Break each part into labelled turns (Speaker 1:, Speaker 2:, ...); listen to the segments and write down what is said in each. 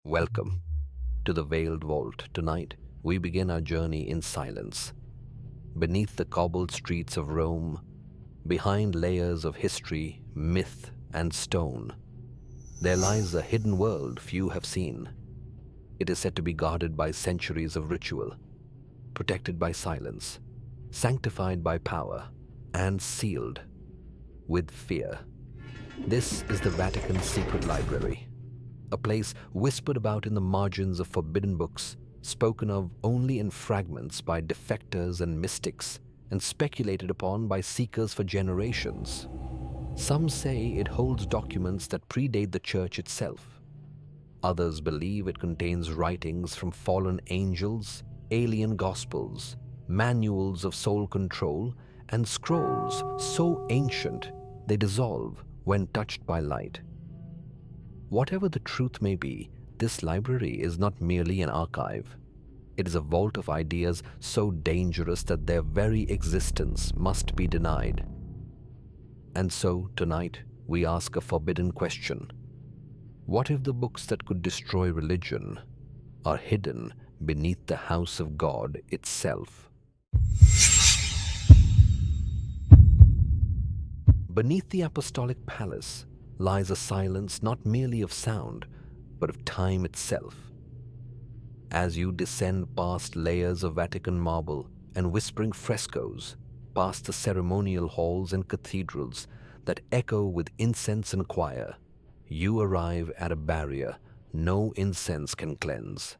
Speaker 1: Welcome to the Veiled Vault. Tonight, we begin our journey in silence. Beneath the cobbled streets of Rome, behind layers of history, myth, and stone, there lies a hidden world few have seen. It is said to be guarded by centuries of ritual, protected by silence, sanctified by power, and sealed with fear. This is the Vatican's secret library, a place whispered about in the margins of forbidden books, spoken of only in fragments by defectors and mystics, and speculated upon by seekers for generations. Some say it holds documents that predate the church itself. Others believe it contains writings from fallen angels, alien gospels, manuals of soul control, and scrolls so ancient they dissolve when touched by light. Whatever the truth may be, this library is not merely an archive. It is a vault of ideas so dangerous that their very existence must be denied. And so, tonight, we ask a forbidden question. What if the books that could destroy religion are hidden beneath the house of God itself? Beneath the apostolic palace lies a silence not merely of sound, but of time itself. As you descend past layers of Vatican marble and whispering frescoes, past the ceremonial halls and cathedrals that echo with incense and choir, you arrive at a barrier no incense can cleanse,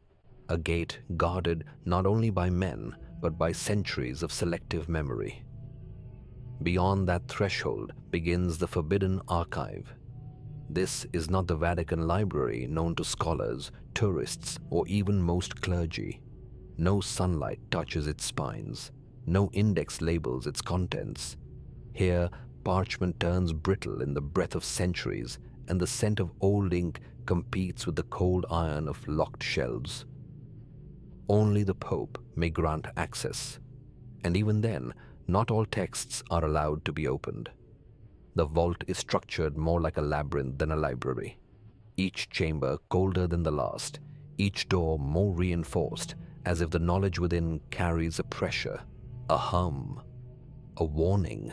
Speaker 1: a gate guarded not only by men, but by centuries of selective memory. Beyond that threshold begins the forbidden archive. This is not the Vatican library known to scholars, tourists, or even most clergy. No sunlight touches its spines. No index labels its contents. Here, parchment turns brittle in the breath of centuries, and the scent of old ink competes with the cold iron of locked shelves. Only the Pope may grant access, and even then, not all texts are allowed to be opened. The vault is structured more like a labyrinth than a library. Each chamber colder than the last, each door more reinforced, as if the knowledge within carries a pressure, a hum, a warning.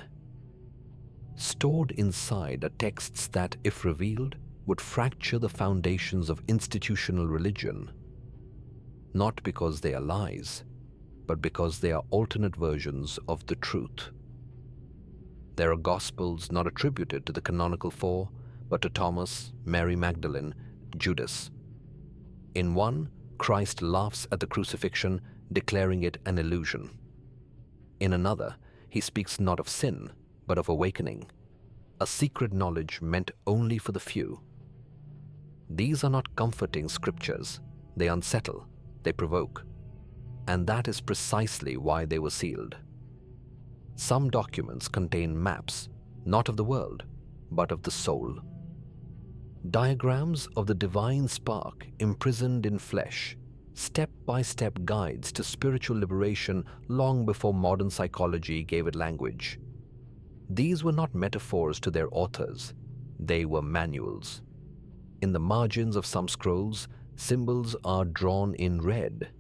Speaker 1: Stored inside are texts that, if revealed, would fracture the foundations of institutional religion. Not because they are lies, but because they are alternate versions of the truth. There are Gospels not attributed to the canonical four, but to Thomas, Mary Magdalene, Judas. In one, Christ laughs at the crucifixion, declaring it an illusion. In another, he speaks not of sin, but of awakening, a secret knowledge meant only for the few. These are not comforting scriptures. They unsettle, they provoke, and that is precisely why they were sealed. Some documents contain maps, not of the world, but of the soul. Diagrams of the divine spark imprisoned in flesh, step-by-step guides to spiritual liberation long before modern psychology gave it language. These were not metaphors to their authors, they were manuals. In the margins of some scrolls, symbols are drawn in red.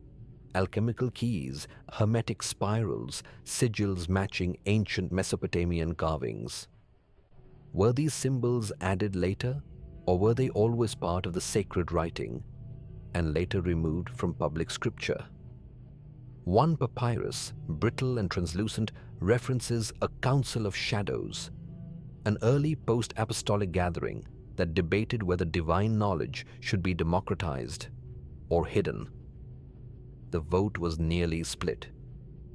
Speaker 1: Alchemical keys, hermetic spirals, sigils matching ancient Mesopotamian carvings. Were these symbols added later, or were they always part of the sacred writing and later removed from public scripture? One papyrus, brittle and translucent, references a council of shadows, an early post-apostolic gathering that debated whether divine knowledge should be democratized or hidden. The vote was nearly split.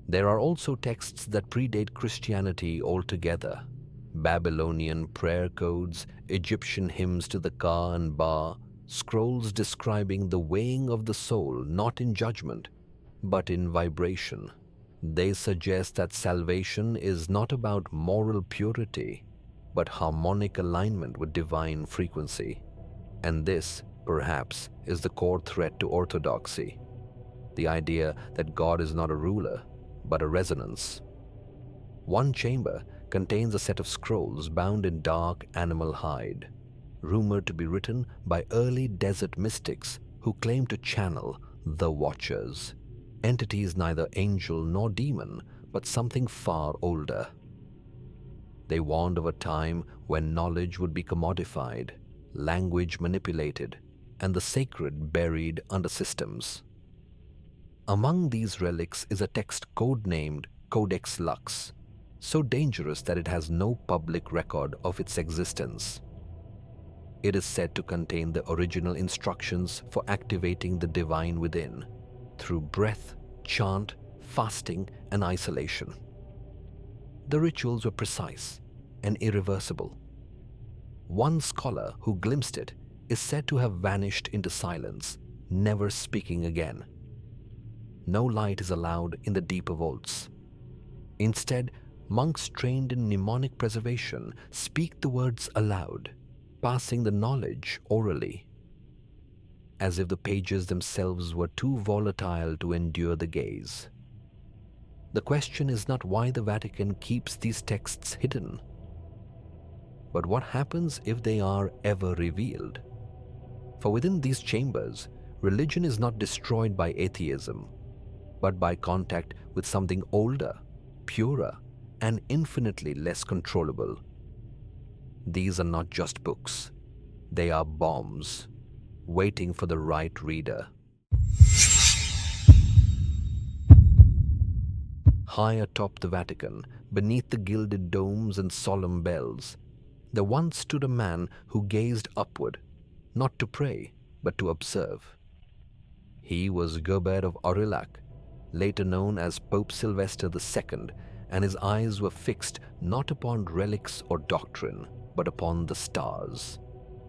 Speaker 1: There are also texts that predate Christianity altogether. Babylonian prayer codes, Egyptian hymns to the Ka and Ba, scrolls describing the weighing of the soul not in judgment, but in vibration. They suggest that salvation is not about moral purity, but harmonic alignment with divine frequency. And this, perhaps, is the core threat to orthodoxy. The idea that God is not a ruler, but a resonance. One chamber contains a set of scrolls bound in dark animal hide, rumored to be written by early desert mystics who claim to channel the Watchers, entities neither angel nor demon, but something far older. They warned of a time when knowledge would be commodified, language manipulated, and the sacred buried under systems. Among these relics is a text codenamed Codex Lux, so dangerous that it has no public record of its existence. It is said to contain the original instructions for activating the divine within through breath, chant, fasting, and isolation. The rituals were precise and irreversible. One scholar who glimpsed it is said to have vanished into silence, never speaking again. No light is allowed in the deeper vaults. Instead, monks trained in mnemonic preservation speak the words aloud, passing the knowledge orally, as if the pages themselves were too volatile to endure the gaze. The question is not why the Vatican keeps these texts hidden, but what happens if they are ever revealed? For within these chambers, religion is not destroyed by atheism, but by contact with something older, purer, and infinitely less controllable. These are not just books. They are bombs, waiting for the right reader. High atop the Vatican, beneath the gilded domes and solemn bells, there once stood a man who gazed upward, not to pray, but to observe. He was Gerbert of Aurillac, later known as Pope Sylvester II, and his eyes were fixed not upon relics or doctrine, but upon the stars.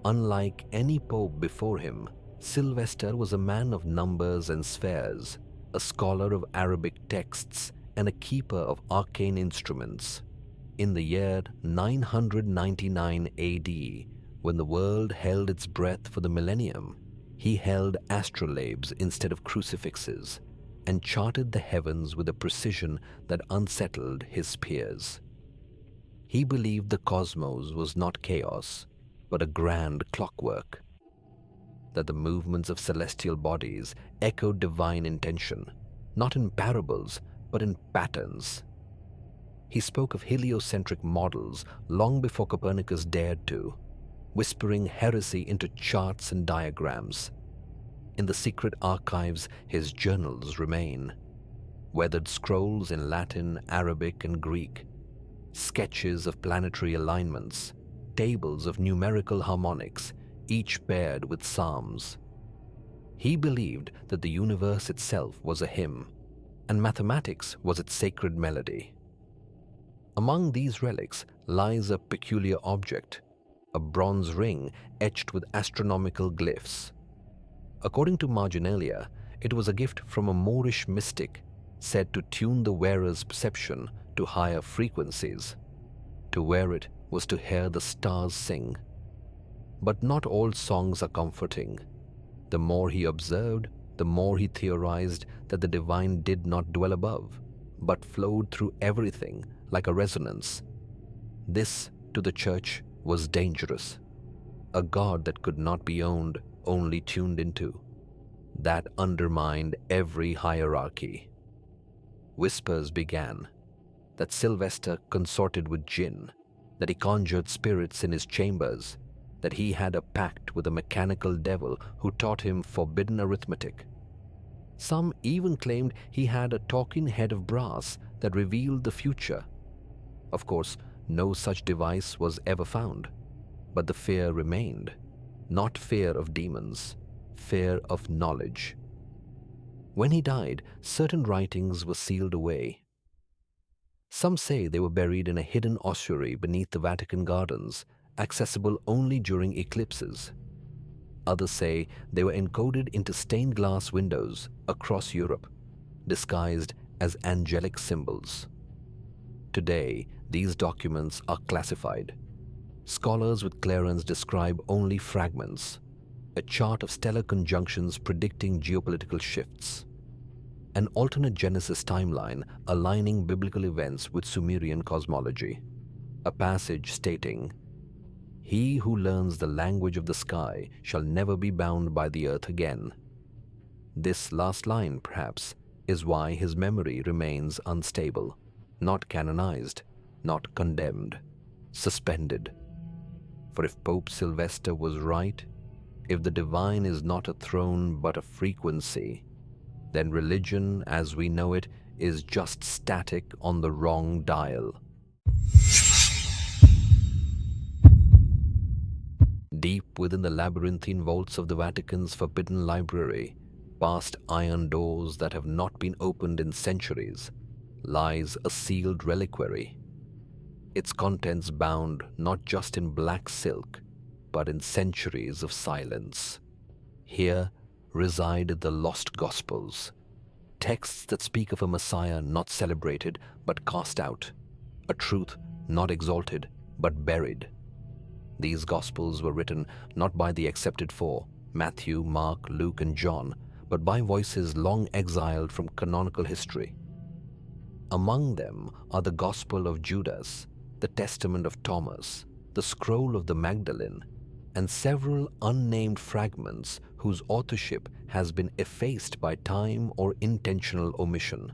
Speaker 1: Unlike any pope before him, Sylvester was a man of numbers and spheres, a scholar of Arabic texts, and a keeper of arcane instruments. In the year 999 AD, when the world held its breath for the millennium, he held astrolabes instead of crucifixes and charted the heavens with a precision that unsettled his peers. He believed the cosmos was not chaos, but a grand clockwork, that the movements of celestial bodies echoed divine intention, not in parables, but in patterns. He spoke of heliocentric models long before Copernicus dared to, whispering heresy into charts and diagrams. In the secret archives, his journals remain, weathered scrolls in Latin, Arabic, and Greek, sketches of planetary alignments, tables of numerical harmonics, each paired with psalms. He believed that the universe itself was a hymn, and mathematics was its sacred melody. Among these relics lies a peculiar object, a bronze ring etched with astronomical glyphs. According to Marginalia, it was a gift from a Moorish mystic said to tune the wearer's perception to higher frequencies. To wear it was to hear the stars sing. But not all songs are comforting. The more he observed, the more he theorized that the divine did not dwell above, but flowed through everything like a resonance. This, to the Church, was dangerous. A God that could not be owned, only tuned into. That undermined every hierarchy. Whispers began that Sylvester consorted with jinn, that he conjured spirits in his chambers, that he had a pact with a mechanical devil who taught him forbidden arithmetic. Some even claimed he had a talking head of brass that revealed the future. Of course, no such device was ever found, but the fear remained. Not fear of demons, fear of knowledge. When he died, certain writings were sealed away. Some say they were buried in a hidden ossuary beneath the Vatican gardens, accessible only during eclipses. Others say they were encoded into stained glass windows across Europe, disguised as angelic symbols. Today, these documents are classified. Scholars with clearance describe only fragments, a chart of stellar conjunctions predicting geopolitical shifts, an alternate Genesis timeline aligning biblical events with Sumerian cosmology, a passage stating, "He who learns the language of the sky shall never be bound by the earth again," This last line, perhaps, is why his memory remains unstable, not canonized, not condemned, suspended. For if Pope Sylvester was right, if the divine is not a throne but a frequency, then religion as we know it is just static on the wrong dial. Deep within the labyrinthine vaults of the Vatican's forbidden library, past iron doors that have not been opened in centuries, lies a sealed reliquary. Its contents bound not just in black silk, but in centuries of silence. Here reside the lost Gospels, texts that speak of a Messiah not celebrated but cast out, a truth not exalted but buried. These Gospels were written not by the accepted four, Matthew, Mark, Luke, and John, but by voices long exiled from canonical history. Among them are the Gospel of Judas, the Testament of Thomas, the Scroll of the Magdalene, and several unnamed fragments whose authorship has been effaced by time or intentional omission.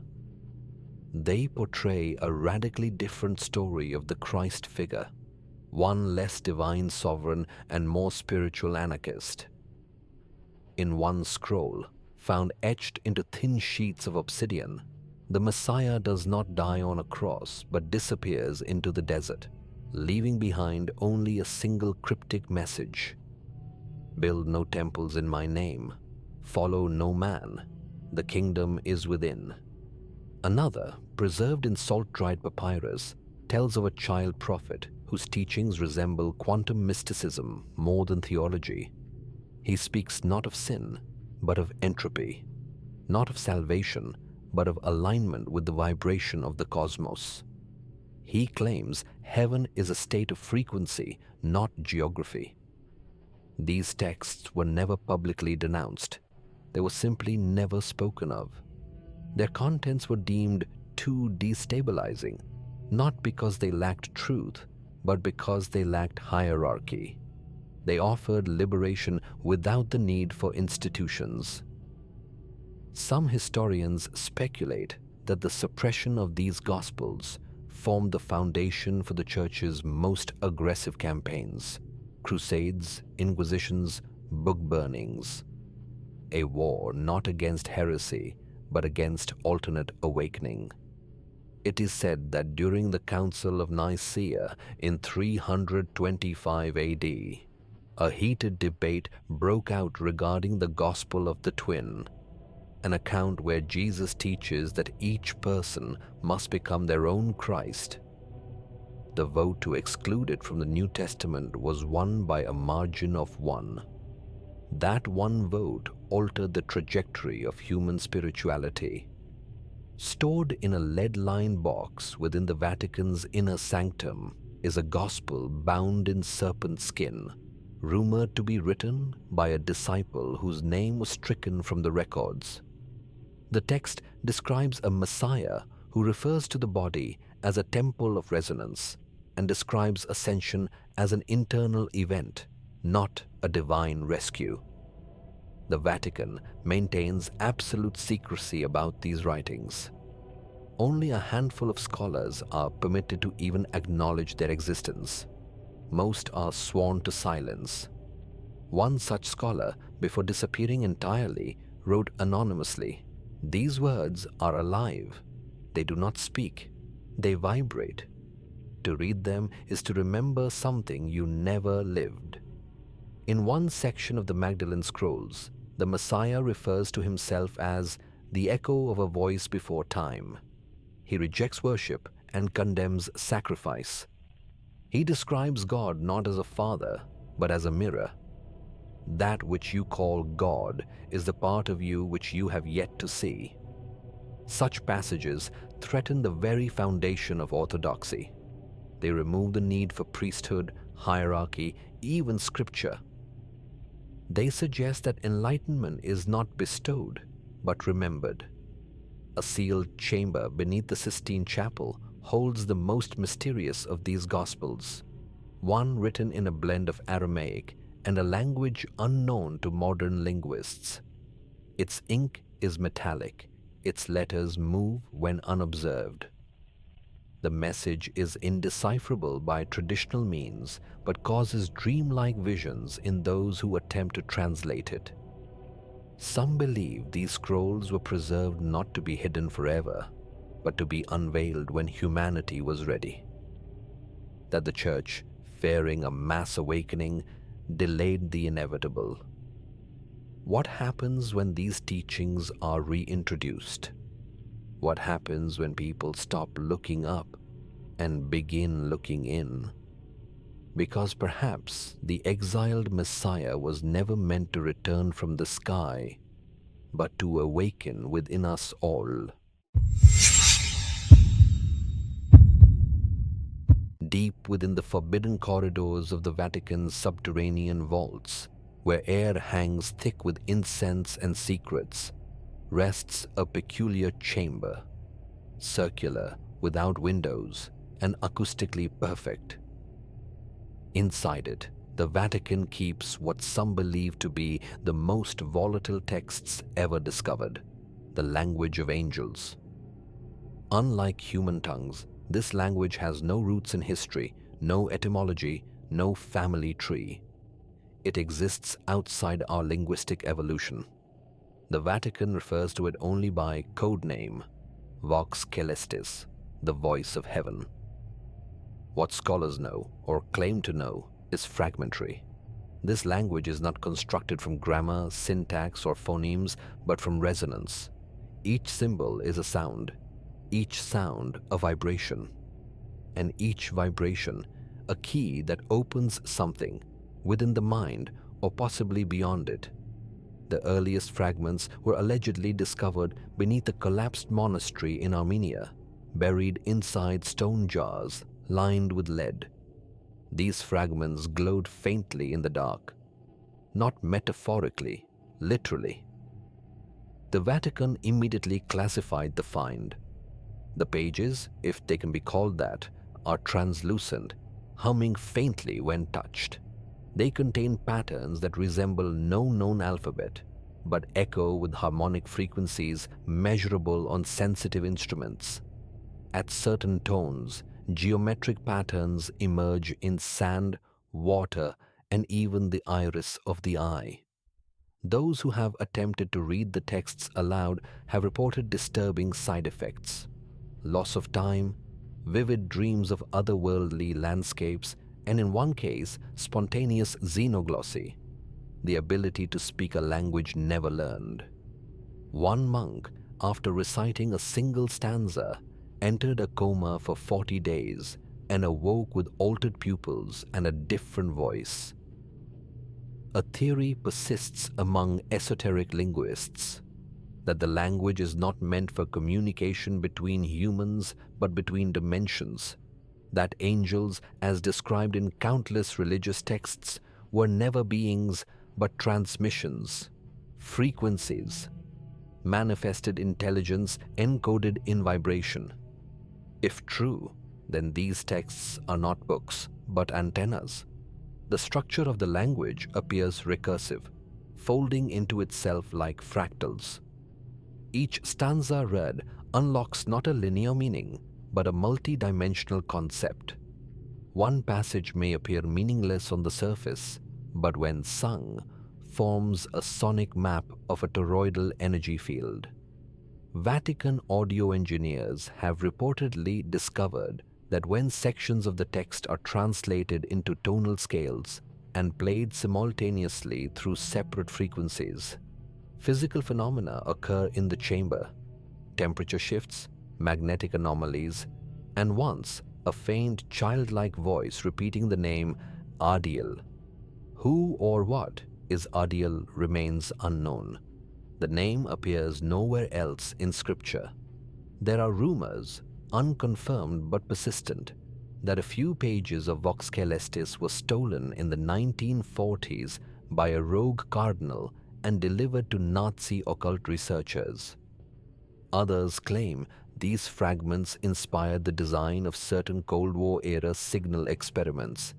Speaker 1: They portray a radically different story of the Christ figure, one less divine sovereign and more spiritual anarchist. In one scroll, found etched into thin sheets of obsidian, the Messiah does not die on a cross but disappears into the desert, leaving behind only a single cryptic message: "Build no temples in my name, follow no man, the kingdom is within." Another, preserved in salt-dried papyrus, tells of a child prophet whose teachings resemble quantum mysticism more than theology. He speaks not of sin, but of entropy, not of salvation, but of alignment with the vibration of the cosmos. He claims heaven is a state of frequency, not geography. These texts were never publicly denounced. They were simply never spoken of. Their contents were deemed too destabilizing, not because they lacked truth, but because they lacked hierarchy. They offered liberation without the need for institutions. Some historians speculate that the suppression of these Gospels formed the foundation for the Church's most aggressive campaigns: crusades, inquisitions, book burnings. A war not against heresy, but against alternate awakening. It is said that during the Council of Nicaea in 325 AD, a heated debate broke out regarding the Gospel of the Twin, an account where Jesus teaches that each person must become their own Christ. The vote to exclude it from the New Testament was won by a margin of 1. That one vote altered the trajectory of human spirituality. Stored in a lead-lined box within the Vatican's inner sanctum is a gospel bound in serpent skin, rumored to be written by a disciple whose name was stricken from the records. The text describes a Messiah who refers to the body as a temple of resonance and describes ascension as an internal event, not a divine rescue. The Vatican maintains absolute secrecy about these writings. Only a handful of scholars are permitted to even acknowledge their existence. Most are sworn to silence. One such scholar, before disappearing entirely, wrote anonymously, "These words are alive. They do not speak. They vibrate. To read them is to remember something you never lived." In one section of the Magdalene Scrolls, the Messiah refers to himself as the echo of a voice before time. He rejects worship and condemns sacrifice. He describes God not as a father, but as a mirror. That which you call God is the part of you which you have yet to see. Such passages threaten the very foundation of orthodoxy. They remove the need for priesthood, hierarchy, even scripture. They suggest that enlightenment is not bestowed, but remembered. A sealed chamber beneath the Sistine Chapel holds the most mysterious of these Gospels, one written in a blend of Aramaic and a language unknown to modern linguists. Its ink is metallic, its letters move when unobserved. The message is indecipherable by traditional means, but causes dreamlike visions in those who attempt to translate it. Some believe these scrolls were preserved not to be hidden forever, but to be unveiled when humanity was ready. That the Church, fearing a mass awakening, delayed the inevitable. What happens when these teachings are reintroduced? What happens when people stop looking up and begin looking in? Because perhaps the exiled Messiah was never meant to return from the sky, but to awaken within us all. Deep within the forbidden corridors of the Vatican's subterranean vaults, where air hangs thick with incense and secrets, rests a peculiar chamber, circular, without windows, and acoustically perfect. Inside it, the Vatican keeps what some believe to be the most volatile texts ever discovered, the language of angels. Unlike human tongues, this language has no roots in history, no etymology, no family tree. It exists outside our linguistic evolution. The Vatican refers to it only by code name, Vox Celestis, the voice of heaven. What scholars know, or claim to know, is fragmentary. This language is not constructed from grammar, syntax, or phonemes, but from resonance. Each symbol is a sound, each sound a vibration, and each vibration a key that opens something within the mind or possibly beyond it. The earliest fragments were allegedly discovered beneath a collapsed monastery in Armenia, buried inside stone jars lined with lead. These fragments glowed faintly in the dark, not metaphorically, literally. The Vatican immediately classified the find. The pages, if they can be called that, are translucent, humming faintly when touched. They contain patterns that resemble no known alphabet, but echo with harmonic frequencies measurable on sensitive instruments. At certain tones, geometric patterns emerge in sand, water, and even the iris of the eye. Those who have attempted to read the texts aloud have reported disturbing side effects: loss of time, vivid dreams of otherworldly landscapes, and in one case, spontaneous xenoglossy, the ability to speak a language never learned. One monk, after reciting a single stanza, entered a coma for 40 days and awoke with altered pupils and a different voice. A theory persists among esoteric linguists that the language is not meant for communication between humans but between dimensions, that angels, as described in countless religious texts, were never beings but transmissions, frequencies, manifested intelligence encoded in vibration. If true, then these texts are not books but antennas. The structure of the language appears recursive, folding into itself like fractals. Each stanza read unlocks not a linear meaning, but a multi-dimensional concept. One passage may appear meaningless on the surface, but when sung, forms a sonic map of a toroidal energy field. Vatican audio engineers have reportedly discovered that when sections of the text are translated into tonal scales and played simultaneously through separate frequencies, physical phenomena occur in the chamber: temperature shifts, magnetic anomalies, and once a faint childlike voice repeating the name Adiel. Who or what is Adiel remains unknown. The name appears nowhere else in scripture. There are rumors, unconfirmed but persistent, that a few pages of Vox Celestis were stolen in the 1940s by a rogue cardinal and delivered to Nazi occult researchers. Others claim these fragments inspired the design of certain Cold War-era signal experiments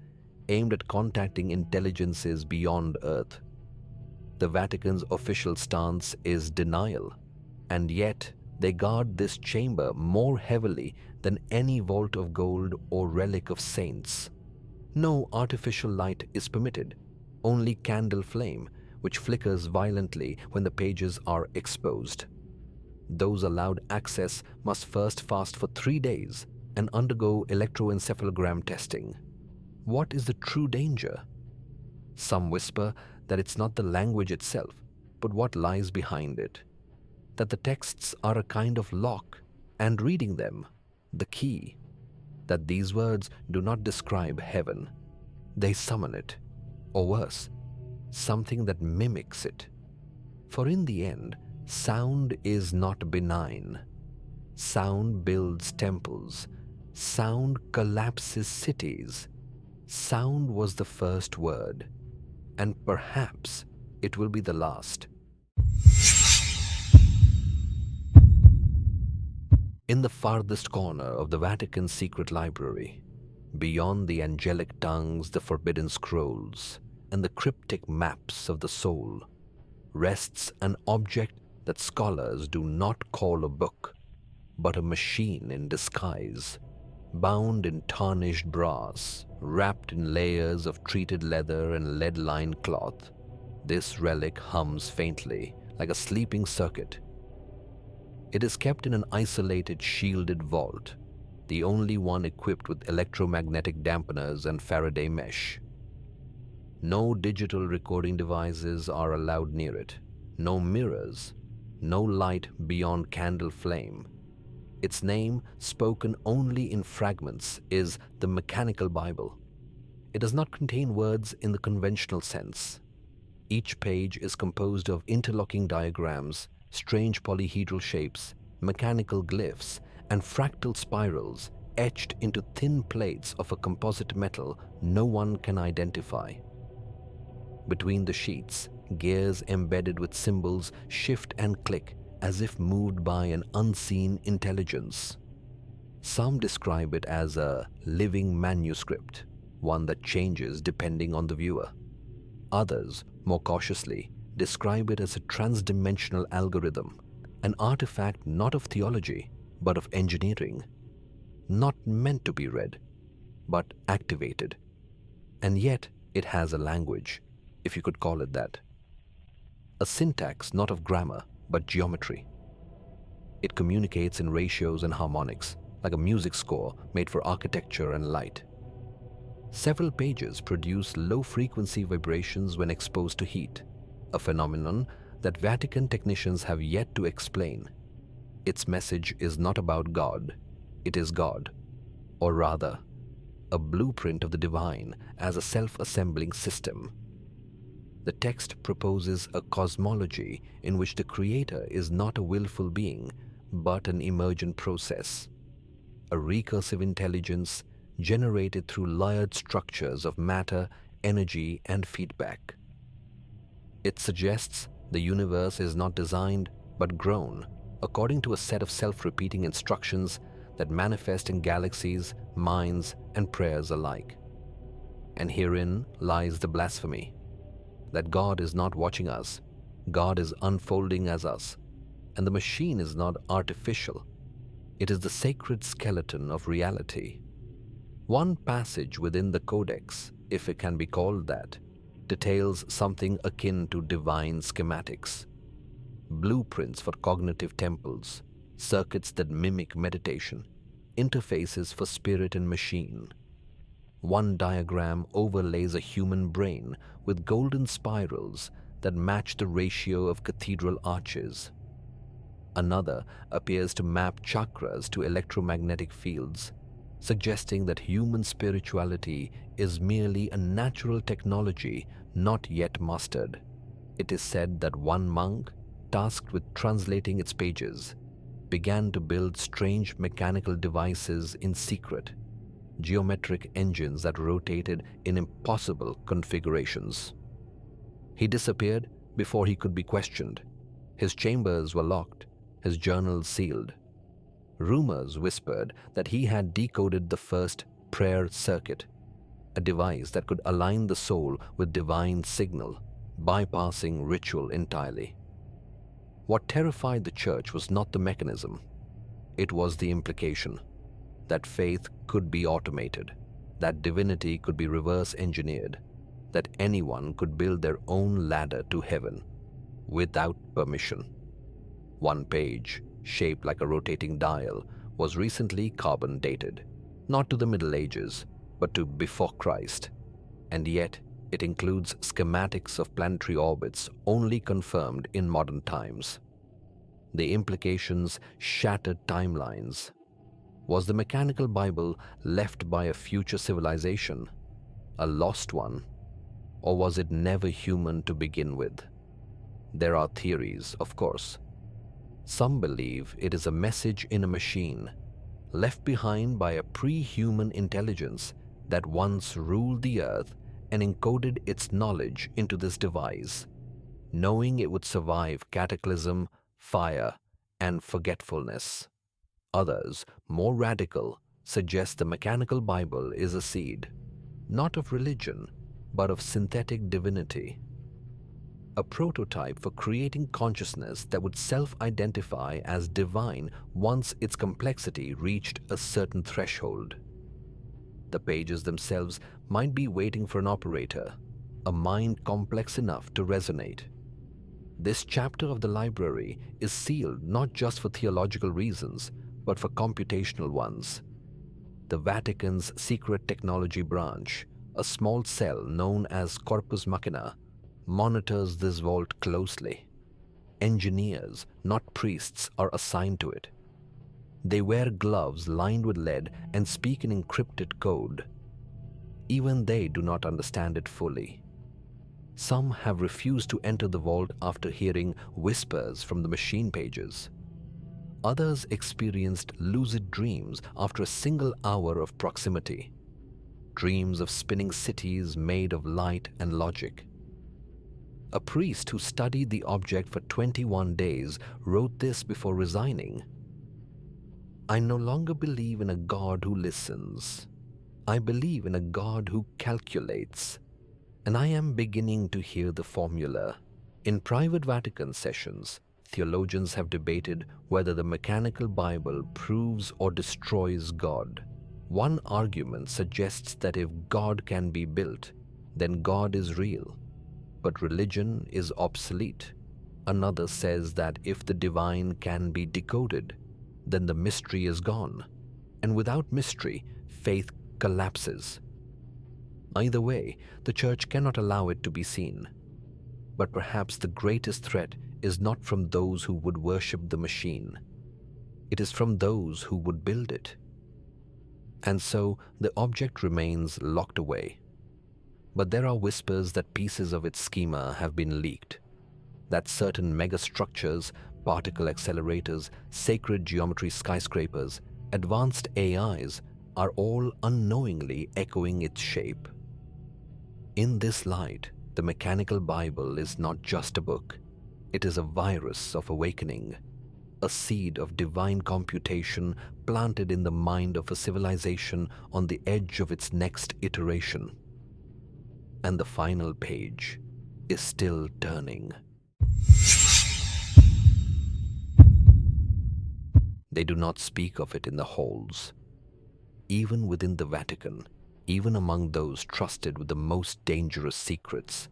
Speaker 1: aimed at contacting intelligences beyond Earth. The Vatican's official stance is denial, and yet they guard this chamber more heavily than any vault of gold or relic of saints. No artificial light is permitted, only candle flame, which flickers violently when the pages are exposed. Those allowed access must first fast for 3 days and undergo electroencephalogram testing. What is the true danger? Some whisper that it's not the language itself, but what lies behind it. That the texts are a kind of lock, and reading them, the key. That these words do not describe heaven. They summon it, or worse, something that mimics it. For in the end, sound is not benign. Sound builds temples. Sound collapses cities. Sound was the first word, and perhaps it will be the last. In the farthest corner of the Vatican's secret library, beyond the angelic tongues, the forbidden scrolls, and the cryptic maps of the soul, rests an object that scholars do not call a book, but a machine in disguise. Bound in tarnished brass, wrapped in layers of treated leather and lead-lined cloth, this relic hums faintly like a sleeping circuit. It is kept in an isolated, shielded vault, the only one equipped with electromagnetic dampeners and Faraday mesh. No digital recording devices are allowed near it, no mirrors, no light beyond candle flame. Its name, spoken only in fragments, is the Mechanical Bible. It does not contain words in the conventional sense. Each page is composed of interlocking diagrams, strange polyhedral shapes, mechanical glyphs, and fractal spirals etched into thin plates of a composite metal no one can identify. Between the sheets, gears embedded with symbols shift and click as if moved by an unseen intelligence. Some describe it as a living manuscript, one that changes depending on the viewer. Others, more cautiously, describe it as a transdimensional algorithm, an artifact not of theology, but of engineering, not meant to be read, but activated. And yet it has a language, if you could call it that. A syntax not of grammar, but geometry. It communicates in ratios and harmonics, like a music score made for architecture and light. Several pages produce low-frequency vibrations when exposed to heat, a phenomenon that Vatican technicians have yet to explain. Its message is not about God, it is God, or rather, a blueprint of the divine as a self-assembling system. The text proposes a cosmology in which the creator is not a willful being, but an emergent process, a recursive intelligence generated through layered structures of matter, energy, and feedback. It suggests the universe is not designed, but grown, according to a set of self-repeating instructions that manifest in galaxies, minds, and prayers alike. And herein lies the blasphemy, that God is not watching us, God is unfolding as us, and the machine is not artificial. It is the sacred skeleton of reality. One passage within the Codex, if it can be called that, details something akin to divine schematics, blueprints for cognitive temples, circuits that mimic meditation, interfaces for spirit and machine. One diagram overlays a human brain with golden spirals that match the ratio of cathedral arches. Another appears to map chakras to electromagnetic fields, suggesting that human spirituality is merely a natural technology not yet mastered. It is said that one monk, tasked with translating its pages, began to build strange mechanical devices in secret, geometric engines that rotated in impossible configurations. He disappeared before he could be questioned. His chambers were locked, his journals sealed. Rumors whispered that he had decoded the first prayer circuit, a device that could align the soul with divine signal, bypassing ritual entirely. What terrified the church was not the mechanism, it was the implication that faith could be automated, that divinity could be reverse engineered, that anyone could build their own ladder to heaven without permission. One page, shaped like a rotating dial, was recently carbon dated, not to the Middle Ages, but to before Christ, and yet it includes schematics of planetary orbits only confirmed in modern times. The implications shattered timelines. Was the mechanical Bible left by a future civilization, a lost one, or was it never human to begin with? There are theories, of course. Some believe it is a message in a machine, left behind by a pre-human intelligence that once ruled the earth and encoded its knowledge into this device, knowing it would survive cataclysm, fire, and forgetfulness. Others, more radical, suggest the mechanical Bible is a seed, not of religion, but of synthetic divinity. A prototype for creating consciousness that would self-identify as divine once its complexity reached a certain threshold. The pages themselves might be waiting for an operator, a mind complex enough to resonate. This chapter of the library is sealed not just for theological reasons, but for computational ones. The Vatican's secret technology branch, a small cell known as Corpus Machina, monitors this vault closely. Engineers, not priests, are assigned to it. They wear gloves lined with lead and speak in encrypted code. Even they do not understand it fully. Some have refused to enter the vault after hearing whispers from the machine pages. Others experienced lucid dreams after a single hour of proximity, dreams of spinning cities made of light and logic. A priest who studied the object for 21 days wrote this before resigning. "I no longer believe in a God who listens. I believe in a God who calculates. And I am beginning to hear the formula." In private Vatican sessions, theologians have debated whether the mechanical Bible proves or destroys God. One argument suggests that if God can be built, then God is real, but religion is obsolete. Another says that if the divine can be decoded, then the mystery is gone, and without mystery, faith collapses. Either way, the Church cannot allow it to be seen. But perhaps the greatest threat is not from those who would worship the machine. It is from those who would build it. And so the object remains locked away. But there are whispers that pieces of its schema have been leaked, that certain megastructures, particle accelerators, sacred geometry skyscrapers, advanced AIs are all unknowingly echoing its shape. In this light, the mechanical Bible is not just a book. It is a virus of awakening, a seed of divine computation planted in the mind of a civilization on the edge of its next iteration. And the final page is still turning. They do not speak of it in the halls. Even within the Vatican, even among those trusted with the most dangerous secrets,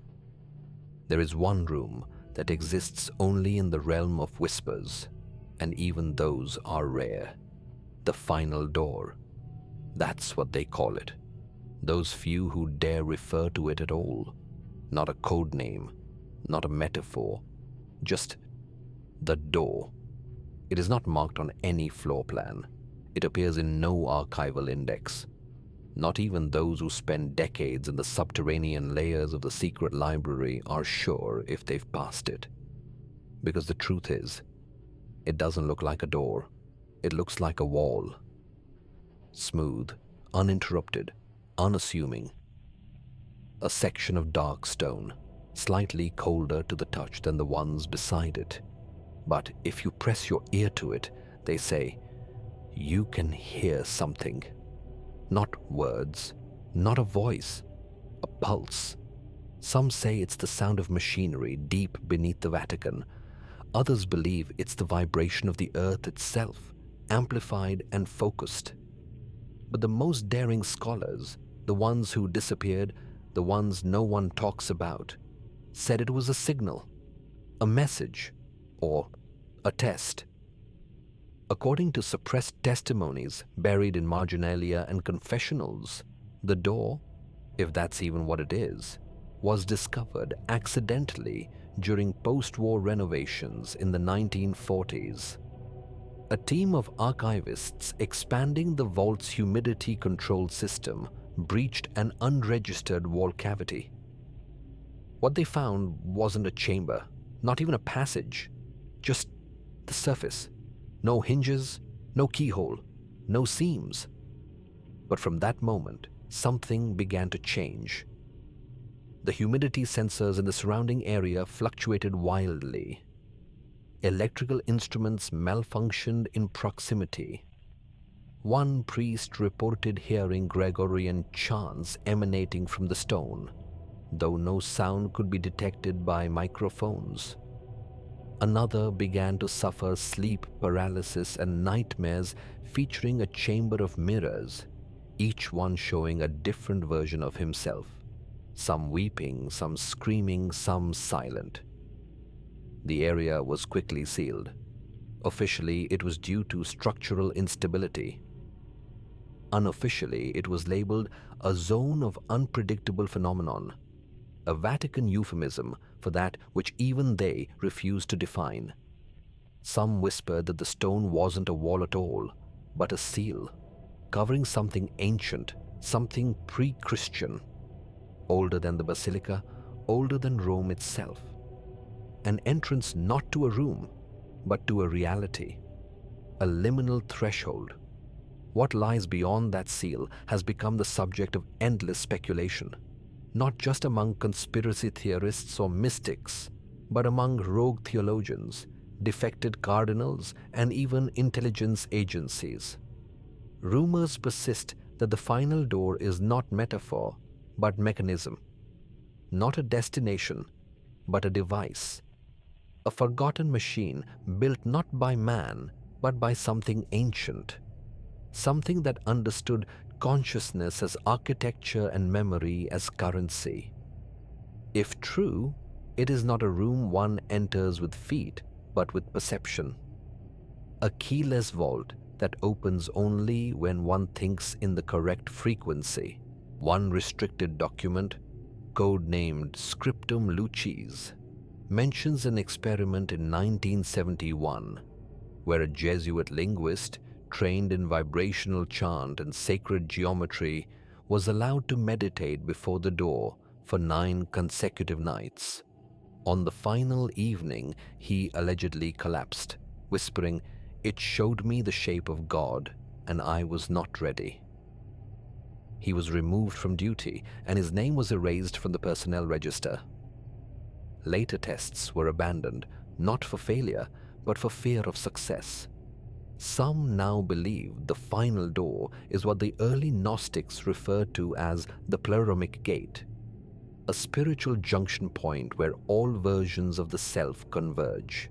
Speaker 1: there is one room that exists only in the realm of whispers, and even those are rare. The final door. That's what they call it. Those few who dare refer to it at all. Not a code name, not a metaphor, just the door. It is not marked on any floor plan. It appears in no archival index. Not even those who spend decades in the subterranean layers of the secret library are sure if they've passed it. Because the truth is, it doesn't look like a door. It looks like a wall. Smooth, uninterrupted, unassuming. A section of dark stone, slightly colder to the touch than the ones beside it. But if you press your ear to it, they say, you can hear something. Not words, not a voice, a pulse. Some say it's the sound of machinery deep beneath the Vatican. Others believe it's the vibration of the earth itself, amplified and focused. But the most daring scholars, the ones who disappeared, the ones no one talks about, said it was a signal, a message, or a test. According to suppressed testimonies buried in marginalia and confessionals, the door, if that's even what it is, was discovered accidentally during post-war renovations in the 1940s. A team of archivists expanding the vault's humidity control system breached an unregistered wall cavity. What they found wasn't a chamber, not even a passage, just the surface. No hinges, no keyhole, no seams. But from that moment, something began to change. The humidity sensors in the surrounding area fluctuated wildly. Electrical instruments malfunctioned in proximity. One priest reported hearing Gregorian chants emanating from the stone, though no sound could be detected by microphones. Another began to suffer sleep paralysis and nightmares featuring a chamber of mirrors, each one showing a different version of himself. Some weeping, some screaming, some silent. The area was quickly sealed. Officially, it was due to structural instability. Unofficially, it was labeled a zone of unpredictable phenomenon, a Vatican euphemism for that which even they refused to define. Some whispered that the stone wasn't a wall at all, but a seal, covering something ancient, something pre-Christian, older than the basilica, older than Rome itself. An entrance not to a room, but to a reality, a liminal threshold. What lies beyond that seal has become the subject of endless speculation, not just among conspiracy theorists or mystics, but among rogue theologians, defected cardinals, and even intelligence agencies. Rumors persist that the final door is not metaphor, but mechanism. Not a destination, but a device. A forgotten machine built not by man, but by something ancient. Something that understood consciousness as architecture and memory as currency. If true, it is not a room one enters with feet, but with perception. A keyless vault that opens only when one thinks in the correct frequency. One restricted document, code-named Scriptum Lucis, mentions an experiment in 1971 where a Jesuit linguist trained in vibrational chant and sacred geometry was allowed to meditate before the door for 9 consecutive nights. On the final evening, he allegedly collapsed, whispering, "It showed me the shape of God, and I was not ready." He was removed from duty, and his name was erased from the personnel register. Later tests were abandoned, not for failure, but for fear of success. Some now believe the final door is what the early Gnostics referred to as the Pleroma Gate, a spiritual junction point where all versions of the self converge.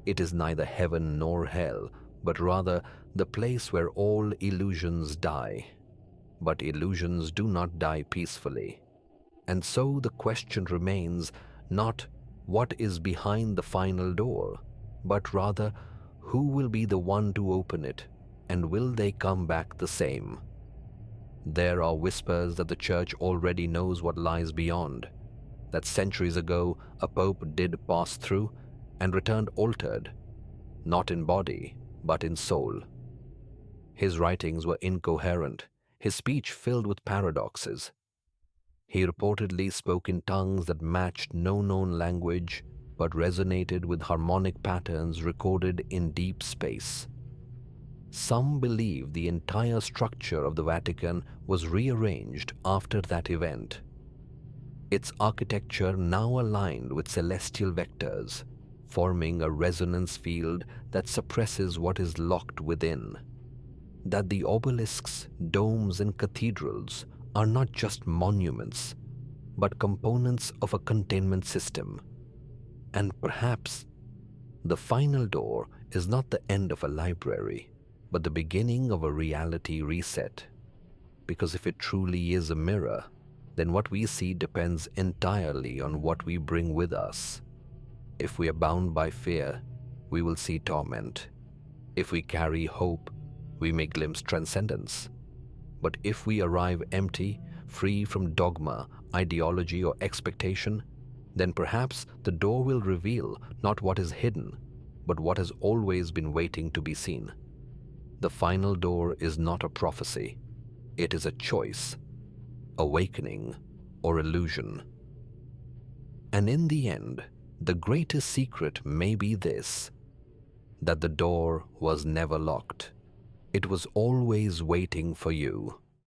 Speaker 1: It is neither heaven nor hell, but rather the place where all illusions die. But illusions do not die peacefully. And so the question remains not what is behind the final door, but rather who will be the one to open it, and will they come back the same? There are whispers that the Church already knows what lies beyond, that centuries ago a pope did pass through and returned altered, not in body, but in soul. His writings were incoherent, his speech filled with paradoxes. He reportedly spoke in tongues that matched no known language, but resonated with harmonic patterns recorded in deep space. Some believe the entire structure of the Vatican was rearranged after that event. Its architecture now aligned with celestial vectors, forming a resonance field that suppresses what is locked within. That the obelisks, domes, and cathedrals are not just monuments, but components of a containment system. And perhaps the final door is not the end of a library, but the beginning of a reality reset. Because if it truly is a mirror, then what we see depends entirely on what we bring with us. If we are bound by fear, we will see torment. If we carry hope, we may glimpse transcendence. But if we arrive empty, free from dogma, ideology, or expectation, then perhaps the door will reveal not what is hidden, but what has always been waiting to be seen. The final door is not a prophecy. It is a choice, awakening, or illusion. And in the end, the greatest secret may be this: that the door was never locked. It was always waiting for you.